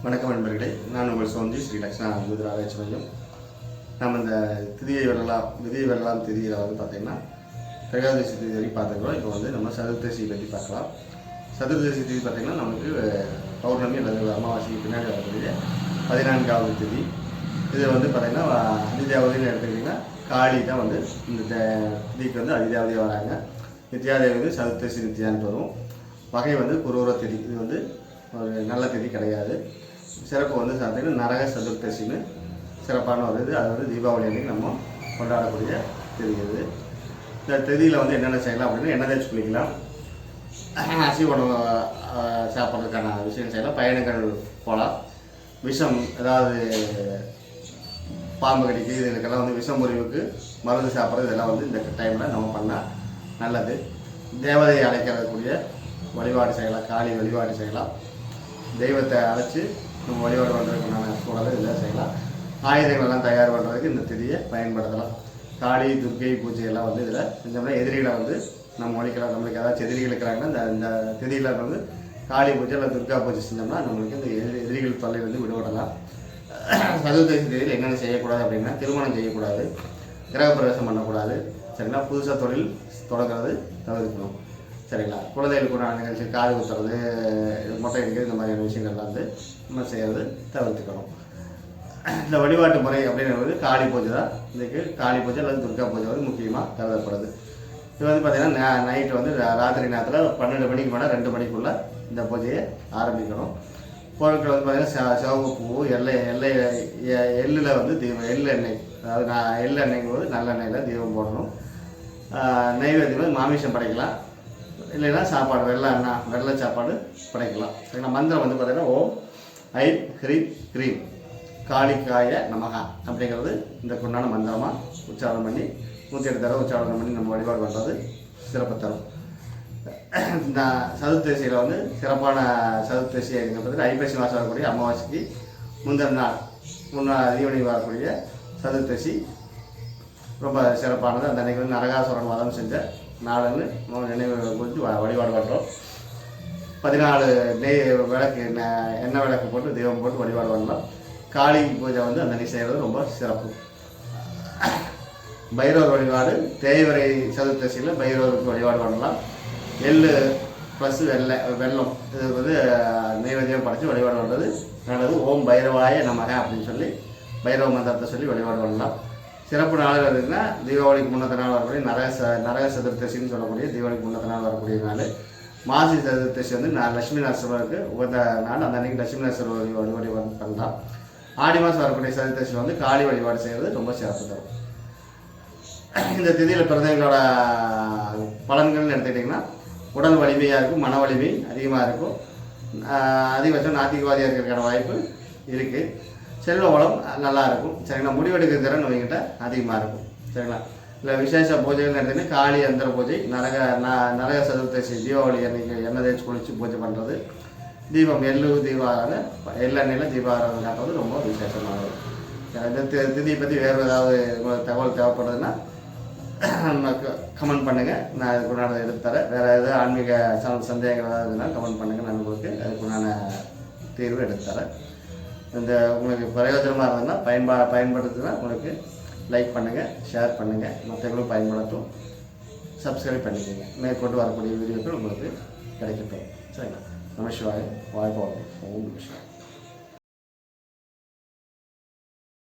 வணக்கம் நண்பர்களே, நான் உங்கள் சோஞ்சி ஸ்ரீ லக்ஷ்மண ஆராய்ச்சி மையம். நம்ம இந்த திதியை வரலாம் திதியில் பார்த்திங்கன்னா திரையோதசி திதி வரைக்கும் பார்த்துக்கிறோம். இப்போ நம்ம சதுர்தசி பற்றி பார்க்கலாம். சதுர்தசி திதி பார்த்திங்கன்னா நமக்கு பௌர்ணமி அல்லது அமாவாசைக்கு பின்னாடி வரக்கூடிய 14வது திதி. இது பார்த்திங்கன்னா அதிதேவதைன்னு எடுத்துக்கிட்டிங்கன்னா காளி தான் இந்த திதிக்கு அதிதேவதையாக வராங்க. நித்யாதேவி சதுர்தசி நித்யான்னு வரும். வகை குரூர திதி. இது ஒரு நல்ல திதி கிடையாது. சிறப்பு பார்த்தீங்கன்னா நரக சதுர்தசின்னு சிறப்பான ஒரு இது. அது தீபாவளி அன்றைக்கி நம்ம கொண்டாடக்கூடிய திதி. இது இந்த திதியில் என்னென்ன செய்யலாம் அப்படின்னா எண்ணெய் தேய்ச்சி குளிக்கலாம், அசைவ உணவு சாப்பிட்றதுக்கான விஷயம் செய்யலாம், பயணங்கள் போகலாம், விஷம் ஏதாவது பாம்பு கடிக்கு இதுக்கெல்லாம் விஷம் முறிவுக்கு மருந்து சாப்பிட்றது இதெல்லாம் இந்த டைமில் நம்ம பண்ணால் நல்லது. தேவதையை அழைக்கிறக்கூடிய வழிபாடு செய்யலாம், காளி வழிபாடு செய்யலாம், தெய்வத்தை அழைச்சி நம்ம வழிபாடு பண்ணுறதுக்குண்டான சூழலை இதெல்லாம் செய்யலாம். ஆயுதங்கள்லாம் தயார் பண்ணுறதுக்கு இந்த திதியை பயன்படுத்தலாம். காளி துர்க்கை பூஜை எல்லாம் இதில் செஞ்சோம்னா எதிரிகளை நம்ம ஒழிக்கலாம். நம்மளுக்கு ஏதாச்சும் எதிரிகள் இருக்கிறாங்கன்னா இந்த திதியில் காளி பூஜை இல்லை துர்கா பூஜை செஞ்சோம்னா நம்மளுக்கு இந்த எதிரிகள் தொல்லை விடுபடலாம். சதுர்தசி திதியில் என்னென்ன செய்யக்கூடாது அப்படின்னா திருமணம் செய்யக்கூடாது, கிரகப்பிரவேசம் பண்ணக்கூடாது, சரிங்களா. புதுசாக தொழில் தொடங்குறது தவிர்க்கணும், சரிங்களா. குழந்தைகளுக்குண்டான நிகழ்ச்சி, காது குத்துறது, மொட்டை அடிக்கிறது, இந்த மாதிரியான விஷயங்கள்லாம் நம்ம செய்கிறது தவிர்த்துக்கணும். இந்த வழிபாட்டு முறை அப்படிங்கிறது காளி பூஜை தான். இன்றைக்கு காளி பூஜை அல்லது துர்கா பூஜை முக்கியமாக கருதப்படுது. இது பார்த்திங்கன்னா நைட்டு ராத்திரி நேரத்தில் 12 மணிக்கு மேலே 2 மணிக்குள்ளே இந்த பூஜையை ஆரம்பிக்கணும். பொருட்கள் பார்த்திங்கன்னா சிவப்பு பூ, எள்ளில் தீபம், எள் எண்ணெய், அதாவது எள் எண்ணெய்ங்கும்போது நல்லெண்ணெயில் தீபம் போடணும். நைவேத்தியம் மாமிசம் படைக்கலாம், இல்லைன்னா சாப்பாடு வெள்ளை சாப்பாடு படைக்கலாம். சரிங்களா. மந்திரம் பார்த்திங்கன்னா ஓம் ஐம் ஹ்ரீம் க்ரீம் காளிக்காய நமகா அப்படிங்கிறது இந்த கொண்டான மந்திரமாக உச்சாரணம் பண்ணி 108 தடவை உச்சாரணம் பண்ணி நம்ம வழிபாடு பண்ணுறது சிறப்பு தரும். இந்த சதுர்தசியில் சிறப்பான சதுர்தசி அப்படிங்கிறது ஐப்பசி மாதம் வரக்கூடிய அமாவாசைக்கு முந்தின நாள் ஈவினிங் வரக்கூடிய சதுர்தசி ரொம்ப சிறப்பானது. அந்த அன்றைக்கி நரகாசுரன் வதம் செஞ்ச நாளுன்னு நினைவு குறித்து வழிபாடு பண்ணுறோம். 14 விளக்கு எண்ணெய் விளக்கு போட்டு தெய்வம் போட்டு வழிபாடு பண்ணலாம். காளி பூஜை அந்த அன்றைக்கி செய்கிறது ரொம்ப சிறப்பு. பைரவர் வழிபாடு தேய்வரை சதுர்தசியில் பைரவருக்கு வழிபாடு பண்ணலாம். எள் ப்ளஸ் வெல்லம் இது நைவேத்தியம் படைச்சி வழிபாடு பண்ணுறது நல்லது. ஓம் பைரவாய நமக அப்படின்னு சொல்லி பைரவ மந்திரத்தை சொல்லி வழிபாடு பண்ணலாம். சிறப்பு நாள் இருக்குன்னா தீபாவளிக்கு முன்னத்த நாள் வரக்கூடிய நரக சதுர்தசின்னு சொல்லக்கூடிய தீபாவளிக்கு முன்னத்த நாள் வரக்கூடிய நாள். மாசி சதுர்தசி லட்சுமி நரசிம்மருக்கு உகந்த நாள். அந்த அன்றைக்கி லட்சுமி நரசிம்மர் வழிபாடு பண்ணலாம். ஆடி மாதம் வரக்கூடிய சதுர்தசியில் காளி வழிபாடு செய்கிறது ரொம்ப சிறப்பு தரும். இந்த திதியில் பிறந்தவங்களோட பலன்கள்னு எடுத்துக்கிட்டிங்கன்னா உடல் வலிமையாக இருக்கும், மன வலிமை அதிகமாக இருக்கும், அதிகபட்சம் நாத்திகவாதியாக இருக்கிறதுக்கான வாய்ப்பு இருக்குது, செல்வ வளம் நல்லா இருக்கும், சரிங்களா. முடிவெடுக்கிற திறன் அவங்ககிட்ட அதிகமாக இருக்கும், சரிங்களா. இல்லை விசேஷ பூஜைகள் எடுத்துக்கிட்டு காளி அந்தர பூஜை, நரக சதுர்தசி தீபாவளி அன்றைக்கி எண்ணெய் தேய்ச்சி குளித்து பூஜை பண்ணுறது, தீபம் எள்ளெண்ணெயில் தீபாராதனை காட்டுறது ரொம்ப விசேஷமானது. இந்த திதியை பற்றி வேறு ஏதாவது தகவல் தேவைப்படுறதுன்னா கமெண்ட் பண்ணுங்கள், நான் அதுக்குண்டான எடுத்து தரேன். வேறு ஏதாவது ஆன்மீக சந்தேகங்கள் ஏதாவது இருந்தால் கமெண்ட் பண்ணுங்கள், நான் உங்களுக்கு அதுக்குண்டான தீர்வு எடுத்து தரேன். இந்த உங்களுக்கு பிரயோஜனமாக இருந்ததுன்னா பயன்படுத்துனா உங்களுக்கு லைக் பண்ணுங்கள், ஷேர் பண்ணுங்கள், மற்றவங்களும் பயன்படுத்தும், சப்ஸ்கிரைப் பண்ணிக்கோங்க. மேற்கொண்டு வரக்கூடிய வீடியோக்கள் உங்களுக்கு கிடைக்கட்டும், சரிங்களா. நமசிவாய, வாழ்க்கை, ஓம் நமசிவாய.